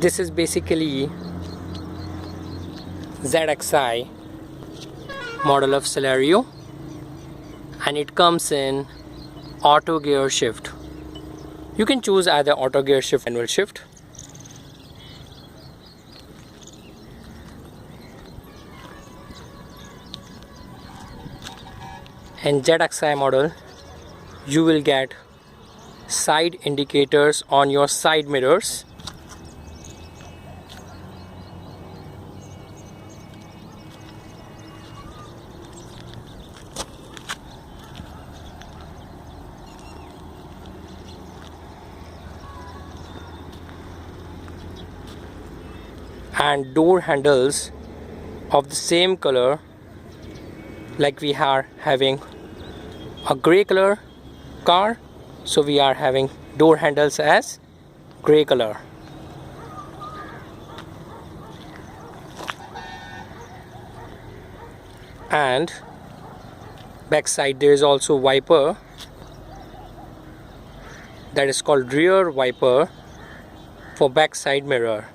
This is basically Zxi model of Celerio, and it comes in auto gear shift. You can choose either auto gear shift or manual shift. In Zxi model, you will get side indicators on your side mirrors, and door handles of the same color, like we are having a gray color car, so we are having door handles as gray color. And backside there is also wiper that is called rear wiper for backside mirror.